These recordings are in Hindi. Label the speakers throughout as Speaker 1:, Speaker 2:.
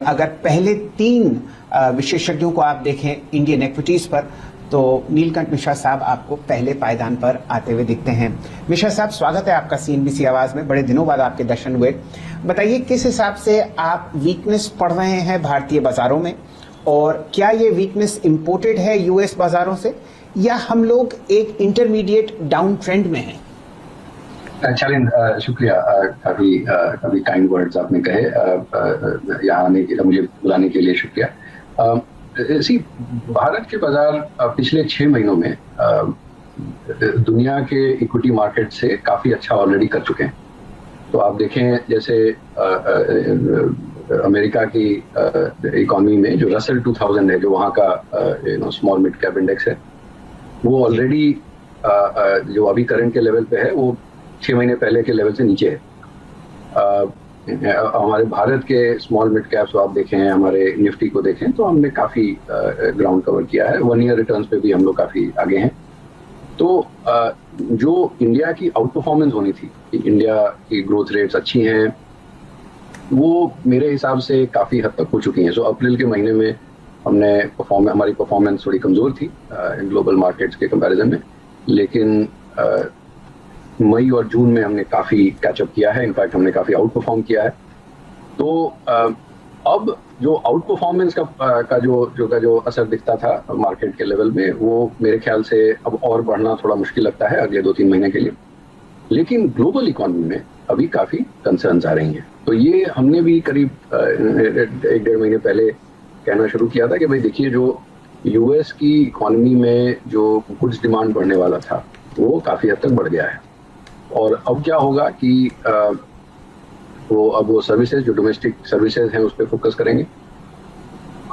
Speaker 1: अगर पहले तीन विशेषज्ञों को आप देखें इंडियन इक्विटीज पर, तो नीलकंठ मिश्रा साहब आपको पहले पायदान पर आते हुए दिखते हैं। मिश्रा साहब, स्वागत है आपका सीएनबीसी आवाज में। बड़े दिनों बाद आपके दर्शन हुए। बताइए, किस हिसाब से आप वीकनेस पढ़ रहे हैं भारतीय बाजारों में, और क्या ये वीकनेस इंपोर्टेड है यूएस बाजारों से, या हम लोग एक इंटरमीडिएट डाउन ट्रेंड में हैं?
Speaker 2: शालीन, शुक्रिया। काफी काइंड वर्ड्स आपने कहे। यहाँ आने के लिए, मुझे बुलाने के लिए शुक्रिया। भारत के बाजार पिछले 6 महीनों में दुनिया के इक्विटी मार्केट से काफी अच्छा ऑलरेडी कर चुके हैं। तो आप देखें, जैसे अमेरिका की इकोनॉमी में जो रसल 2000 है, जो वहाँ का स्मॉल मिड कैप इंडेक्स है, वो ऑलरेडी जो अभी करंट के लेवल पे है, वो 6 महीने पहले के लेवल से नीचे है। हमारे भारत के स्मॉल मिड कैप्स आप देखें, हमारे निफ्टी को देखें, तो हमने काफी ग्राउंड कवर किया है। 1 ईयर रिटर्न्स पे भी हम लोग काफी आगे हैं। तो जो इंडिया की आउट परफॉर्मेंस होनी थी, इंडिया की ग्रोथ रेट्स अच्छी हैं, वो मेरे हिसाब से काफी हद तक हो चुकी हैं। सो अप्रैल के महीने में हमारी परफॉर्मेंस थोड़ी कमजोर थी ग्लोबल मार्केट्स के कंपैरिजन में, लेकिन मई और जून में हमने काफी कैचअप किया है। इनफैक्ट हमने काफी आउट परफॉर्म किया है। तो अब जो आउट परफॉर्मेंस का जो असर दिखता था मार्केट के लेवल में, वो मेरे ख्याल से अब और बढ़ना थोड़ा मुश्किल लगता है अगले 2-3 महीने के लिए। लेकिन ग्लोबल इकोनॉमी में अभी काफी कंसर्न्स आ रही हैं। तो ये हमने भी करीब 1-1.5 महीने पहले कहना शुरू किया था कि भाई देखिए, जो यूएस की इकोनॉमी में जो गुड्स डिमांड बढ़ने वाला था, वो काफी हद तक बढ़ गया है। और अब क्या होगा कि वो सर्विसेज, जो डोमेस्टिक सर्विसेज हैं, उस पर फोकस करेंगे।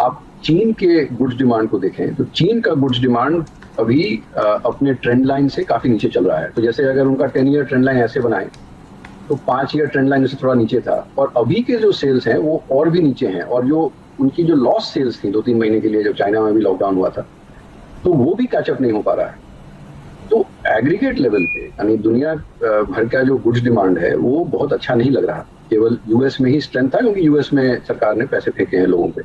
Speaker 2: आप चीन के गुड्स डिमांड को देखें, तो चीन का गुड्स डिमांड अभी अपने ट्रेंड लाइन से काफी नीचे चल रहा है। तो जैसे अगर उनका 10 ईयर ट्रेंड लाइन ऐसे बनाए, तो 5 ईयर ट्रेंड लाइन से थोड़ा नीचे था, और अभी के जो सेल्स हैं वो और भी नीचे हैं। और जो उनकी जो लॉस सेल्स थी 2-3 महीने के लिए, जब चाइना में भी लॉकडाउन हुआ था, तो वो भी कैचअप नहीं हो पा रहा है। तो एग्रीगेट लेवल पे, यानी दुनिया भर का जो गुड्स डिमांड है, वो बहुत अच्छा नहीं लग रहा। केवल यूएस में ही स्ट्रेंथ था, क्योंकि यूएस में सरकार ने पैसे फेंके हैं लोगों पे।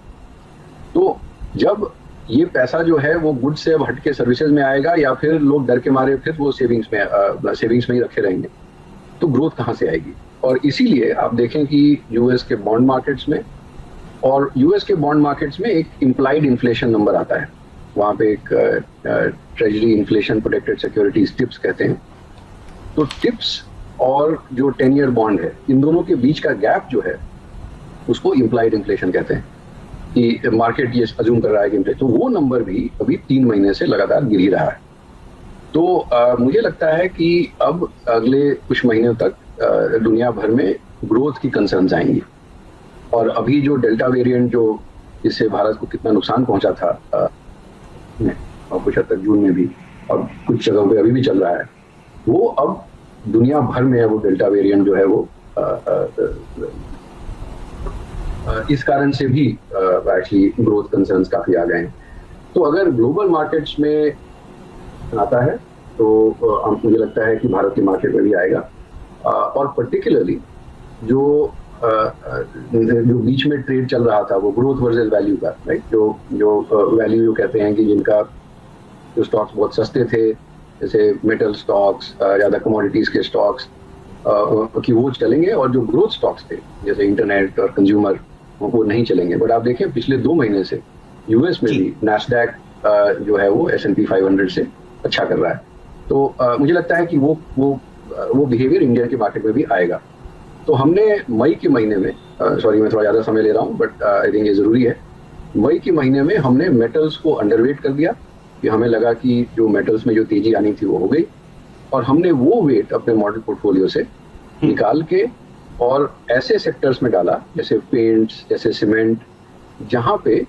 Speaker 2: तो जब ये पैसा जो है वो गुड्स से अब हट के सर्विसेज में आएगा, या फिर लोग डर के मारे फिर वो सेविंग्स में ही रखे रहेंगे, तो ग्रोथ कहाँ से आएगी? और इसीलिए आप देखें कि यूएस के बॉन्ड मार्केट्स में एक इम्प्लाइड इन्फ्लेशन नंबर आता है। वहाँ पे एक treasury inflation protected securities, tips कहते हैं। तो टिप्स और जो 10 ईयर बॉन्ड है, इन दोनों के बीच का गैप जो है, उसको इम्प्लाइड इन्फ्लेशन कहते हैं, कि मार्केट ये अज्यूम कर रहा है कि तो वो नंबर भी अभी 3 महीने से लगातार गिर ही रहा है। तो मुझे लगता है कि अब अगले कुछ महीनों तक दुनिया भर में ग्रोथ की कंसर्न्स आएंगी। और अभी जो डेल्टा वेरिएंट, जो इससे भारत को कितना नुकसान पहुंचा था, और कुछ हद तक जून में भी, और कुछ जगहों पे अभी भी चल रहा है, वो अब दुनिया भर में है। वो डेल्टा वेरिएंट जो है, वो इस कारण से भी एक्चुअली ग्रोथ कंसर्न्स काफी आ गए हैं। तो अगर ग्लोबल मार्केट्स में आता है, तो मुझे लगता है कि भारत के मार्केट में भी आएगा। और पर्टिकुलरली जो बीच में ट्रेड चल रहा था, वो ग्रोथ वर्सेस वैल्यू का, राइट, जो वैल्यू कहते हैं कि जिनका जो स्टॉक्स बहुत सस्ते थे, जैसे मेटल स्टॉक्स, ज्यादा कमोडिटीज के स्टॉक्स की वो चलेंगे, और जो ग्रोथ स्टॉक्स थे जैसे इंटरनेट और कंज्यूमर, वो नहीं चलेंगे। बट आप देखें, पिछले 2 महीने से यूएस में भी नैस्डैक जो है वो S&P 500 से अच्छा कर रहा है। तो मुझे लगता है कि वो बिहेवियर इंडिया के मार्केट में भी आएगा। तो हमने मई के महीने में, सॉरी मैं थोड़ा ज़्यादा समय ले रहा हूँ, बट आई थिंक ये ज़रूरी है, मई के महीने में हमने मेटल्स को अंडरवेट कर दिया, कि हमें लगा कि जो मेटल्स में जो तेजी आनी थी वो हो गई, और हमने वो वेट अपने मॉडल पोर्टफोलियो से निकाल के और ऐसे सेक्टर्स में डाला, जैसे पेंट्स, जैसे सीमेंट, जहाँ पे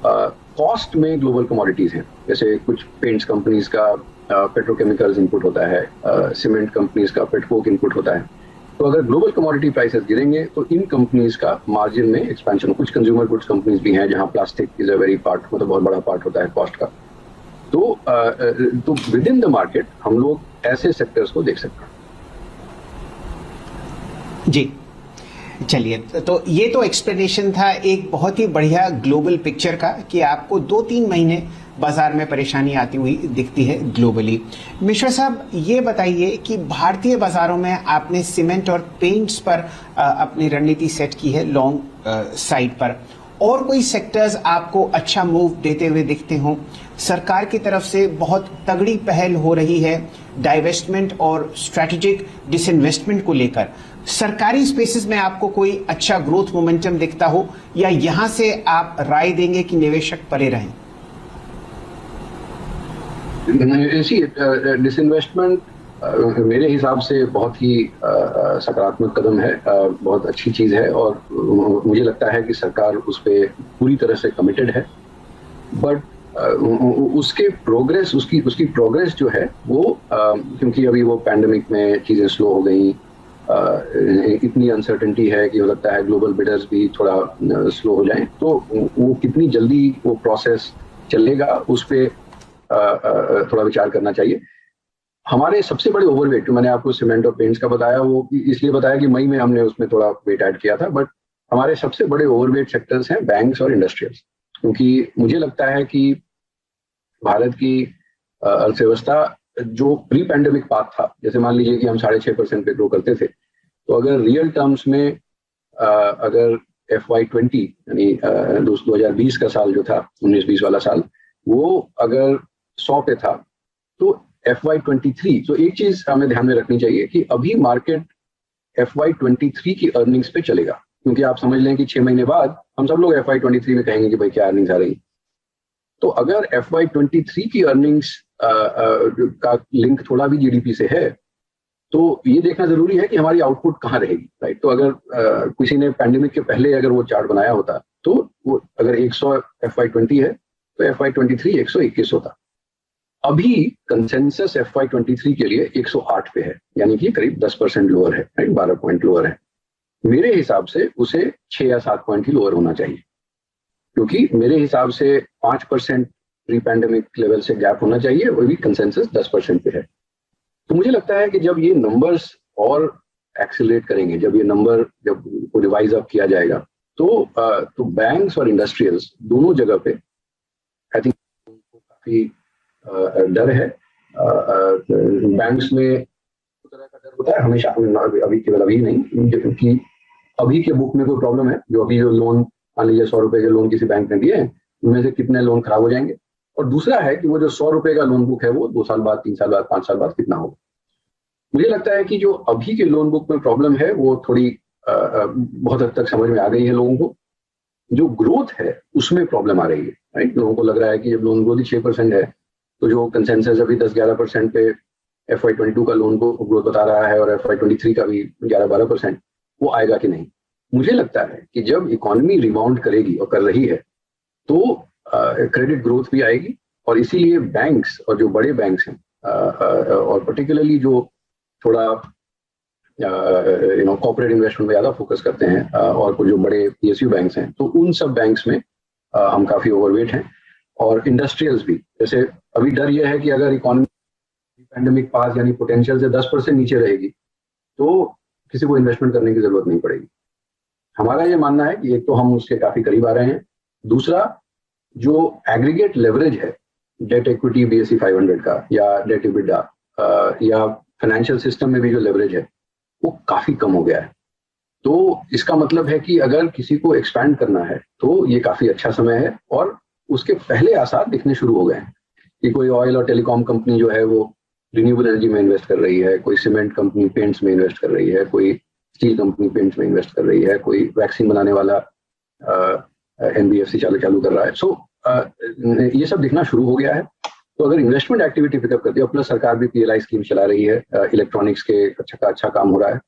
Speaker 2: कॉस्ट में ग्लोबल कमोडिटीज़ हैं। जैसे कुछ पेंट्स कंपनीज का पेट्रोकेमिकल्स इनपुट होता है, सीमेंट कंपनीज का पेटकोक इनपुट होता है। तो अगर ग्लोबल कमोडिटी प्राइसेस गिरेंगे, तो इन कंपनीज का मार्जिन में एक्सपेंशन। कुछ कंज्यूमर गुड्स कंपनीज भी हैं जहां plastic is a very part, मतलब बहुत बड़ा पार्ट होता है कॉस्ट का। तो विद इन द मार्केट हम लोग ऐसे सेक्टर्स को देख सकते हैं।
Speaker 1: जी, चलिए, तो ये तो एक्सप्लेनेशन था एक बहुत ही बढ़िया ग्लोबल पिक्चर का कि आपको 2-3 महीने बाजार में परेशानी आती हुई दिखती है ग्लोबली। मिश्रा साहब, ये बताइए कि भारतीय बाजारों में आपने सीमेंट और पेंट्स पर अपनी रणनीति सेट की है लॉन्ग साइड पर, और कोई सेक्टर्स आपको अच्छा मूव देते हुए दिखते हों? सरकार की तरफ से बहुत तगड़ी पहल हो रही है डाइवेस्टमेंट और स्ट्रैटेजिक डिसइन्वेस्टमेंट को लेकर। सरकारी स्पेसेस में आपको कोई अच्छा ग्रोथ मोमेंटम दिखता हो, या यहां से आप राय देंगे कि निवेशक परे रहें?
Speaker 2: डिसइन्वेस्टमेंट मेरे हिसाब से बहुत ही सकारात्मक कदम है, बहुत अच्छी चीज है, और मुझे लगता है कि सरकार उस पर पूरी तरह से कमिटेड है। बट उसकी प्रोग्रेस जो है वो क्योंकि अभी वो पैंडेमिक में चीजें स्लो हो गई, इतनी अनसर्टेनिटी है कि लगता है ग्लोबल बिडर्स भी थोड़ा स्लो हो जाएं, तो वो कितनी जल्दी वो प्रोसेस चलेगा उस पर थोड़ा विचार करना चाहिए। हमारे सबसे बड़े ओवरवेट जो मैंने आपको सीमेंट और पेंट्स का बताया, वो इसलिए बताया कि मई में हमने उसमें थोड़ा वेट ऐड किया था, बट हमारे सबसे बड़े ओवरवेट सेक्टर्स हैं बैंक्स और इंडस्ट्रियल्स, क्योंकि मुझे लगता है कि भारत की अर्थव्यवस्था जो प्री पैंडेमिक पाथ था, जैसे मान लीजिए कि हम 6.5% पे ग्रो करते थे, तो अगर रियल टर्म्स में अगर FY20 यानी 2020 का साल जो था, 19-20 वाला साल, वो अगर 100 पे था, तो FY23, तो एक चीज हमें ध्यान में रखनी चाहिए कि अभी मार्केट FY23 की अर्निंग्स पे चलेगा, क्योंकि आप समझ लें कि 6 महीने बाद हम सब लोग FY23 में कहेंगे कि भाई क्या अर्निंग्स आ रही। तो अगर FY23 की अर्निंग्स का लिंक थोड़ा भी GDP से है, तो ये देखना जरूरी है कि हमारी आउटपुट कहाँ रहेगी, राइट। तो अगर किसी ने पैंडेमिक के पहले अगर वो चार्ट बनाया होता, तो वो अगर 100 FY20 है तो FY23 121 होता। अभी कंसेंसस FY23 के लिए 108 पे है, यानी कि करीब 10% लोअर है, राइट, 12 पॉइंट लोअर है। मेरे हिसाब से उसे 6 या 7 पॉइंट ही लोअर होना चाहिए, क्योंकि मेरे हिसाब से 5% प्री पैंडेमिक लेवल से गैप होना चाहिए, वो भी कंसेंसस 10% पे है। तो मुझे लगता है कि जब ये नंबर्स और एक्सेलरेट करेंगे, जब ये नंबर जब रिवाइज अप किया जाएगा, तो बैंक्स और इंडस्ट्रियल्स दोनों जगह पे आई थिंक काफी डर है। बैंक्स में तरह का डर होता है हमेशा, अभी केवल अभी नहीं, क्योंकि अभी के बुक में कोई प्रॉब्लम है, जो अभी जो लोन मान लीजिए 100 रुपए के लोन किसी बैंक ने दिए हैं, उनमें से कितने लोन खराब हो जाएंगे, और दूसरा है कि वो जो 100 रुपए का लोन बुक है वो 2 साल बाद, 3 साल बाद, 5 साल बाद कितना होगा। मुझे लगता है कि जो अभी के लोन बुक में प्रॉब्लम है वो थोड़ी बहुत हद तक समझ में आ गई है लोगों को। जो ग्रोथ है उसमें प्रॉब्लम आ रही है, राइट। लोगों को लग रहा है कि जब लोन ग्रोथ ही 6% है, तो जो कंसेंसस अभी 10-11% पे FY22 का लोन ग्रोथ बता रहा है, और FY23 का भी 11-12%, वो आएगा कि नहीं। मुझे लगता है कि जब इकोनॉमी रिबाउंड करेगी और कर रही है, तो क्रेडिट ग्रोथ भी आएगी, और इसीलिए बैंक्स और जो बड़े बैंक्स हैं, और पर्टिकुलरली जो थोड़ा कॉर्पोरेट इन्वेस्टमेंट में ज्यादा फोकस करते हैं, और कुछ जो बड़े PSU बैंक्स हैं, तो उन सब बैंक्स में हम काफी ओवरवेट हैं। और इंडस्ट्रियल्स भी, जैसे अभी डर यह है कि अगर इकोनॉमी पैंडेमिक पास यानी पोटेंशियल से 10% नीचे रहेगी, तो किसी को इन्वेस्टमेंट करने की जरूरत नहीं पड़ेगी। हमारा ये मानना है कि एक तो हम उसके काफी करीब आ रहे हैं, दूसरा जो एग्रीगेट लेवरेज है डेट इक्विटी BSE 500 का, या डेट EBITDA, या फाइनेंशियल सिस्टम में भी जो लेवरेज है वो काफी कम हो गया है। तो इसका मतलब है कि अगर किसी को एक्सपैंड करना है तो ये काफी अच्छा समय है, और उसके पहले आसार दिखने शुरू हो गए हैं कि कोई ऑयल और टेलीकॉम कंपनी जो है वो रिन्यूएबल एनर्जी में इन्वेस्ट कर रही है, कोई सीमेंट कंपनी पेंट्स में इन्वेस्ट कर रही है, कोई स्टील कंपनी पेंट्स में इन्वेस्ट कर रही है, कोई वैक्सीन बनाने वाला NBFC चालू कर रहा है। सो ये सब दिखना शुरू हो गया है। तो अगर इन्वेस्टमेंट एक्टिविटी पिकअप करती है, प्लस सरकार भी PLI स्कीम चला रही है, इलेक्ट्रॉनिक्स के अच्छा काम हो रहा है,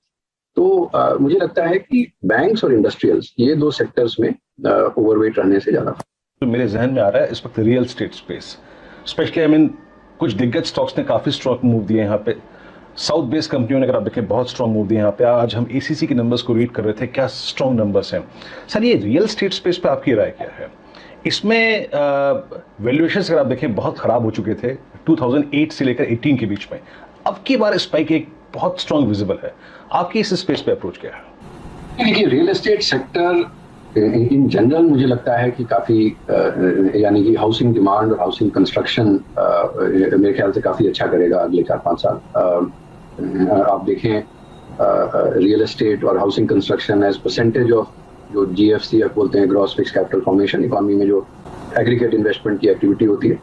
Speaker 2: तो मुझे लगता है कि बैंक्स और इंडस्ट्रियल्स ये दो सेक्टर्स में ओवरवेट रहने से ज्यादा।
Speaker 3: तो मेरे जहन में आ रहा है इस वक्त रियल स्टेट स्पेस, स्पेशली कुछ दिग्गज स्टॉक्स ने काफी स्ट्रॉन्ग मूव दिए यहाँ पे। साउथ बेस्ड कंपनियों ने अगर आप देखें बहुत स्ट्रॉन्ग मूव दिए यहाँ पे। आज हम ACC के नंबर्स को रीड कर रहे थे, क्या स्ट्रॉन्ग नंबर्स हैं सर। ये रियल स्टेट स्पेस पे आपकी राय क्या है? इसमें वैल्यूएशंस अगर आप देखें बहुत खराब हो चुके थे 2008 से लेकर 18 के बीच में, अब की बार स्पाइक एक बहुत स्ट्रॉन्ग विजिबल है। आपकी इस स्पेस पे अप्रोच क्या है?
Speaker 2: देखिए real estate sector in general मुझे लगता है कि काफ़ी यानी कि हाउसिंग डिमांड और हाउसिंग कंस्ट्रक्शन मेरे ख्याल से काफ़ी अच्छा करेगा अगले 4-5 साल। आप देखें रियल एस्टेट और housing construction as percentage of जो GFC बोलते हैं, gross fixed capital formation, economy में जो एग्रीगेट इन्वेस्टमेंट की एक्टिविटी होती है,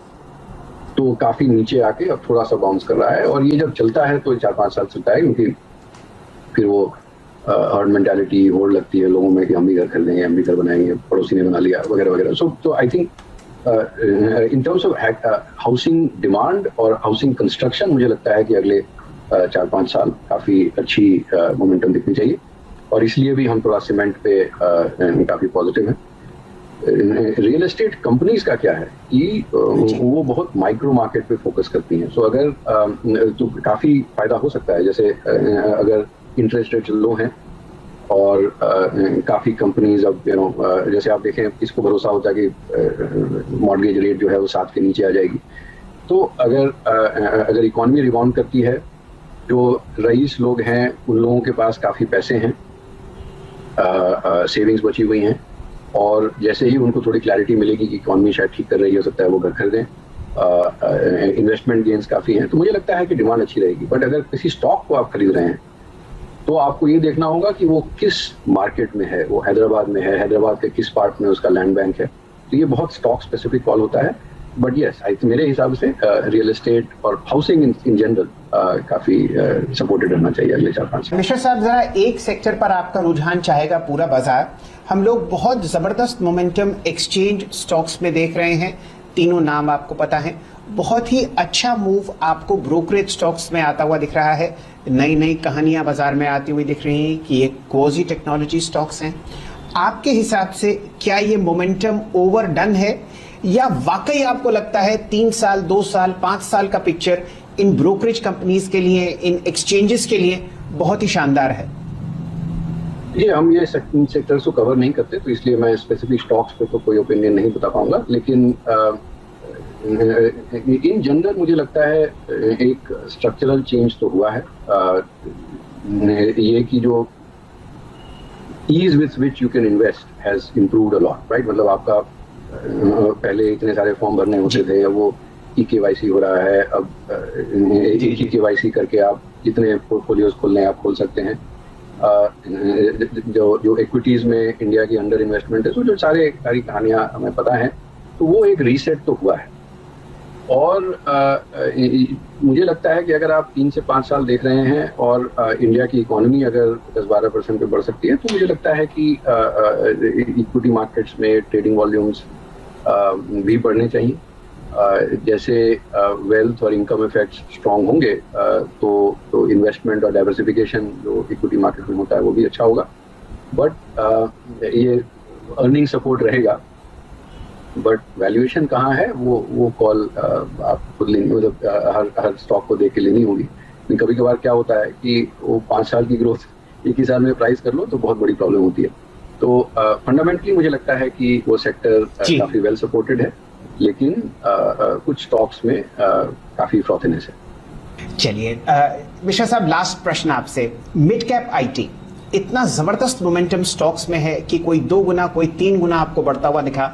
Speaker 2: तो काफ़ी नीचे आके अब थोड़ा सा बाउंस कर रहा है। और ये जब चलता है तो 4-5 साल चलता है, क्योंकि फिर वो हर्ड मेंटालिटी होड़ लगती है लोगों में कि हम भी घर खरीदेंगे, हम भी घर बनाएंगे, पड़ोसी ने बना लिया वगैरह वगैरह। सो तो I think in terms of housing demand और हाउसिंग कंस्ट्रक्शन मुझे लगता है कि अगले 4-5 साल काफ़ी अच्छी मोमेंटम दिखनी चाहिए, और इसलिए भी हम थोड़ा सीमेंट पे काफ़ी पॉजिटिव हैं। रियल एस्टेट कंपनीज का क्या है कि वो बहुत माइक्रो मार्केट पे फोकस करती हैं। सो अगर तो काफ़ी फायदा हो सकता है, जैसे अगर इंटरेस्ट रेट लो हैं और काफ़ी कंपनीज अब जैसे आप देखें किसको भरोसा होता है कि मॉर्गेज रेट जो है वो 7 के नीचे आ जाएगी। तो अगर इकॉनमी रिबाउंड करती है, जो रईस लोग हैं उन लोगों के पास काफ़ी पैसे हैं, सेविंग्स बची हुई हैं, और जैसे ही उनको थोड़ी क्लैरिटी मिलेगी कि इकॉनमी शायद ठीक कर रही हो सकता है वो घर खरीदें, इन्वेस्टमेंट गेन्स काफ़ी हैं, तो मुझे लगता है कि डिमांड अच्छी रहेगी। बट अगर किसी स्टॉक को आप खरीद रहे हैं तो आपको ये देखना होगा कि वो किस मार्केट में है, वो हैदराबाद में है, हैदराबाद के किस पार्ट में उसका लैंड बैंक है। तो ये बहुत स्टॉक स्पेसिफिक कॉल होता है। बट यस, मेरे हिसाब से रियल एस्टेट और हाउसिंग इन जनरल काफ़ी सपोर्टेड रहना चाहिए अगले 4-5 साल।
Speaker 1: मिश्रा साहब, जरा एक सेक्टर पर आपका रुझान चाहेगा पूरा बाजार। हम लोग बहुत जबरदस्त मोमेंटम एक्सचेंज स्टॉक्स में देख रहे हैं, तीनों नाम आपको पता है। बहुत ही अच्छा मूव आपको ब्रोकरेज स्टॉक्स में आता हुआ दिख रहा है। नई नई कहानियां बाजार में आती हुई दिख रही हैं कि ये कोजी टेक्नोलॉजी स्टॉक्स हैं। आपके हिसाब से क्या ये मोमेंटम ओवरडन है, या वाकई आपको लगता है 3 साल, 2 साल, 5 साल का पिक्चर इन ब्रोकरेज कंपनीज के लिए, इन एक्सचेंजेस के लिए बहुत ही शानदार है?
Speaker 2: ये हम ये सेक्टर्स को कवर नहीं करते, तो इसलिए मैं स्पेसिफिक स्टॉक्स पे तो कोई ओपिनियन नहीं बता पाऊंगा। लेकिन इन जनरल मुझे लगता है एक स्ट्रक्चरल चेंज तो हुआ है। ये कि जो ease with which you can invest has improved a lot, right. मतलब आपका पहले इतने सारे फॉर्म भरने होते थे, अब वो EKYC हो रहा है। अब EKYC करके आप जितने पोर्टफोलियोज खोलने आप खोल सकते हैं। जो इक्विटीज में इंडिया की अंडर इन्वेस्टमेंट है, तो जो सारी कहानियां हमें पता है, तो वो एक रीसेट तो हुआ है। और मुझे लगता है कि अगर आप 3 से 5 साल देख रहे हैं और इंडिया की इकोनॉमी अगर 10-12% पे बढ़ सकती है, तो मुझे लगता है कि इक्विटी मार्केट्स में ट्रेडिंग वॉल्यूम्स भी बढ़ने चाहिए। जैसे वेल्थ और इनकम इफेक्ट्स स्ट्रांग होंगे, तो इन्वेस्टमेंट और डाइवर्सिफिकेशन जो इक्विटी मार्केट में होता है वो भी अच्छा होगा। बट ये अर्निंग सपोर्ट रहेगा, बट वैल्यूएशन कहाँ है वो कॉल आप खुद लेनी, मतलब हर स्टॉक को देख के लेनी होगी। कभी कभार क्या होता है कि वो 5 साल की ग्रोथ एक ही साल में प्राइस कर लो तो बहुत बड़ी प्रॉब्लम होती है। तो फंडामेंटली मुझे लगता है कि वो सेक्टर काफी वेल सपोर्टेड है, लेकिन कुछ स्टॉक्स में काफी फ्रॉथनेस है।
Speaker 1: चलिए मिश्रा साहब, लास्ट प्रश्न आपसे। मिड कैप IT इतना जबरदस्त मोमेंटम स्टॉक्स में है कि कोई 2 गुना, कोई 3 गुना आपको बढ़ता हुआ दिखा,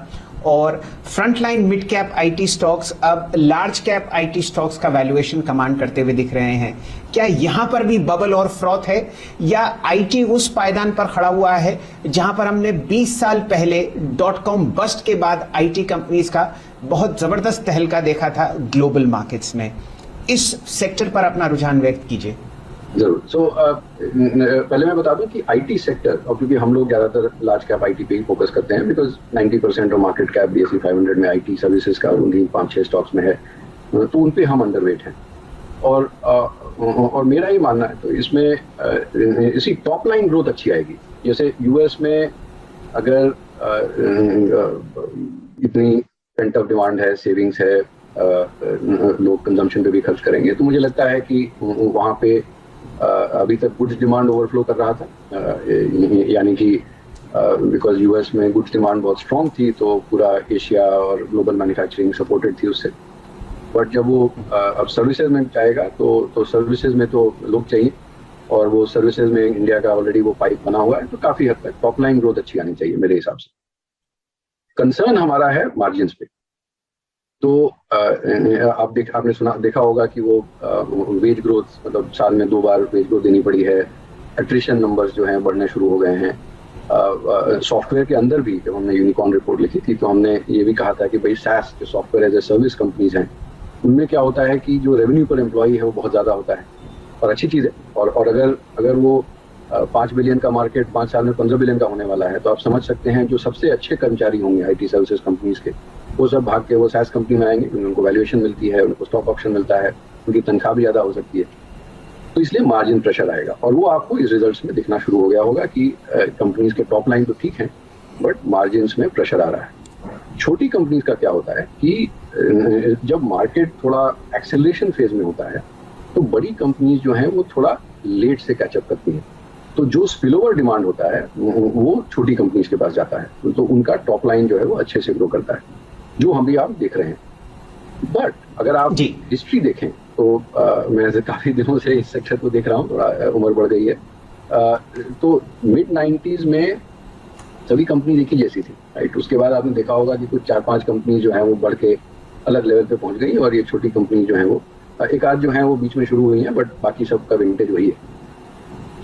Speaker 1: और frontline mid cap IT stocks अब लार्ज कैप IT स्टॉक्स का वैल्यूएशन कमांड करते हुए दिख रहे हैं। क्या यहां पर भी बबल और फ्रॉथ है, या IT उस पायदान पर खड़ा हुआ है जहां पर हमने 20 साल पहले .com बस्ट के बाद IT कंपनीज का बहुत जबरदस्त तहलका देखा था ग्लोबल मार्केट्स में? इस सेक्टर पर अपना रुझान व्यक्त कीजिए।
Speaker 2: जरूर। पहले मैं बता दूं कि IT सेक्टर, और क्योंकि हम लोग ज्यादातर लार्ज कैप IT पे ही फोकस करते हैं, because 90% of market cap BSE 500 में IT सर्विसेज का उन्हीं 5-6 स्टॉक्स में है, तो उन पे हम अंडरवेट हैं। और मेरा ये मानना है, तो इसमें इसी टॉप लाइन ग्रोथ अच्छी आएगी। जैसे US में अगर इतनी पेंट अप डिमांड है, सेविंग्स है, लोग कंजम्पशन पे भी खर्च करेंगे, तो मुझे लगता है कि वहाँ पे अभी तक गुड्स डिमांड ओवरफ्लो कर रहा था, यानी कि बिकॉज US में गुड्स डिमांड बहुत स्ट्रॉन्ग थी, तो पूरा एशिया और ग्लोबल मैन्युफैक्चरिंग सपोर्टेड थी उससे। बट जब वो अब सर्विसेज में जाएगा, तो सर्विसेज में तो लोग चाहिए, और वो सर्विसेज में इंडिया का ऑलरेडी वो पाइप बना हुआ है, तो काफी हद तक टॉप लाइन ग्रोथ अच्छी आनी चाहिए मेरे हिसाब से। कंसर्न हमारा है मार्जिन्स पे। तो आपने देखा होगा कि वो वेज ग्रोथ, मतलब साल में 2 बार वेज ग्रोथ देनी पड़ी है। एट्रिशन नंबर्स जो हैं बढ़ने शुरू हो गए हैं। सॉफ्टवेयर के अंदर भी जब हमने यूनिकॉर्न रिपोर्ट लिखी थी तो हमने ये भी कहा था कि भाई SaaS जो software as a service companies हैं, उनमें क्या होता है कि जो रेवेन्यू पर एम्प्लॉई है वो बहुत ज़्यादा होता है, और अच्छी चीज़ है। और अगर वो 5 बिलियन का मार्केट 5 साल में 15 बिलियन का होने वाला है, तो आप समझ सकते हैं जो सबसे अच्छे कर्मचारी होंगे IT सर्विसेज कंपनीज के, वो सब भाग के वो SaaS कंपनी में आएंगे, उनको वैल्यूएशन मिलती है, उनको स्टॉक ऑप्शन मिलता है, उनकी तनख्वाह भी ज़्यादा हो सकती है, तो इसलिए मार्जिन प्रेशर आएगा। और वो आपको इस रिजल्ट्स में दिखना शुरू हो गया होगा कि कंपनीज के टॉप लाइन तो ठीक है, बट मार्जिन्स में प्रेशर आ रहा है। छोटी कंपनीज का क्या होता है कि जब मार्केट थोड़ा एक्सेलरेशन फेज में होता है, तो बड़ी कंपनीज जो हैं वो थोड़ा लेट से कैचअप करती हैं, तो जो स्पिलओवर डिमांड होता है वो छोटी कंपनीज के पास जाता है, तो उनका टॉप लाइन जो है वो अच्छे से ग्रो करता है, जो हम भी आप देख रहे हैं। बट अगर आप हिस्ट्री देखें तो मैं काफी दिनों से इस सेक्टर को देख रहा हूँ, थोड़ा उम्र बढ़ गई है, तो मिड 90s में सभी कंपनी एक ही जैसी थी, राइट। उसके बाद आपने देखा होगा कि कुछ 4-5 कंपनी जो है वो बढ़ के अलग लेवल पे पहुंच गई, और ये छोटी कंपनी जो है वो एक आध जो है वो बीच में शुरू हुई है, बट बाकी सबका विंटेज वही है।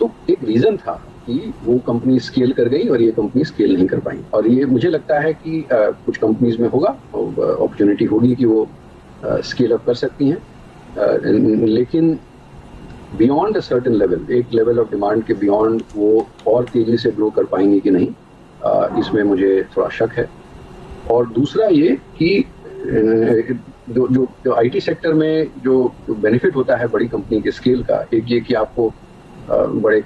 Speaker 2: तो एक रीजन था कि वो कंपनी स्केल कर गई और ये कंपनी स्केल नहीं कर पाई, और ये मुझे लगता है कि कुछ कंपनीज में होगा, अपॉर्चुनिटी होगी कि वो स्केल अप कर सकती हैं, लेकिन बियॉन्ड अ सर्टेन लेवल, एक लेवल ऑफ डिमांड के बियॉन्ड वो और तेजी से ग्रो कर पाएंगी कि नहीं, इसमें मुझे थोड़ा शक है। और दूसरा ये कि जो IT सेक्टर में जो बेनिफिट होता है बड़ी कंपनी के स्केल का, एक ये कि आपको बड़े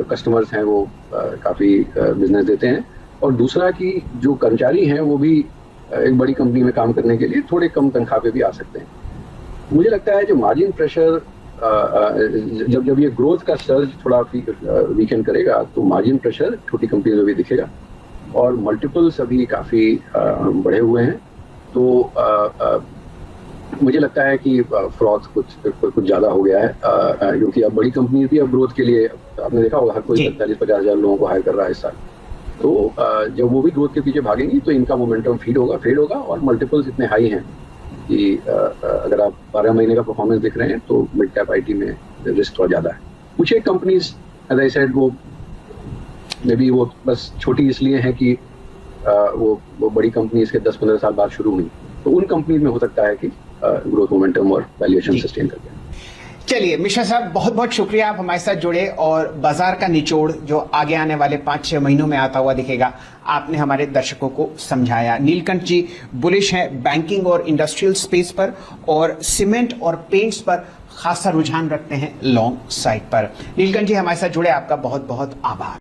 Speaker 2: कस्टमर्स हैं वो काफ़ी बिजनेस देते हैं, और दूसरा कि जो कर्मचारी हैं वो भी एक बड़ी कंपनी में काम करने के लिए थोड़े कम तनख्वाह पे भी आ सकते हैं। मुझे लगता है जो मार्जिन प्रेशर जब ये ग्रोथ का सर्ज थोड़ा वीकेंड करेगा, तो मार्जिन प्रेशर छोटी कंपनी में भी दिखेगा, और मल्टीपल्स अभी काफ़ी बढ़े हुए हैं। तो मुझे लगता है कि फ्रॉड कुछ ज़्यादा हो गया है, क्योंकि अब बड़ी कंपनी भी अब ग्रोथ के लिए, आपने देखा होगा हर कोई 40-50 हज़ार लोगों को हायर कर रहा है इस साल। तो जब वो भी ग्रोथ के पीछे भागेंगी तो इनका मोमेंटम फेड होगा, और मल्टीपल्स इतने हाई हैं कि अगर आप 12 महीने का परफॉर्मेंस देख रहे हैं तो मिड कैप IT में रिस्क थोड़ा ज़्यादा है। कुछ एक कंपनीज एज आई सेड वो मे बी वो बस छोटी इसलिए है कि वो बड़ी कंपनीज के 10-15 साल बाद शुरू हुई, तो उन कंपनीज में हो सकता है कि ग्रोथ मोमेंटम और वैल्यूएशन सस्टेन करके।
Speaker 1: चलिए मिश्रा साहब, बहुत बहुत शुक्रिया, आप हमारे साथ जुड़े, और बाजार का निचोड़ जो आगे आने वाले 5-6 महीनों में आता हुआ दिखेगा, आपने हमारे दर्शकों को समझाया। नीलकंठ जी बुलिश हैं बैंकिंग और इंडस्ट्रियल स्पेस पर, और सीमेंट और पेंट्स पर खासा रुझान रखते हैं लॉन्ग साइड पर। नीलकंठ जी हमारे साथ जुड़े, आपका बहुत बहुत आभार।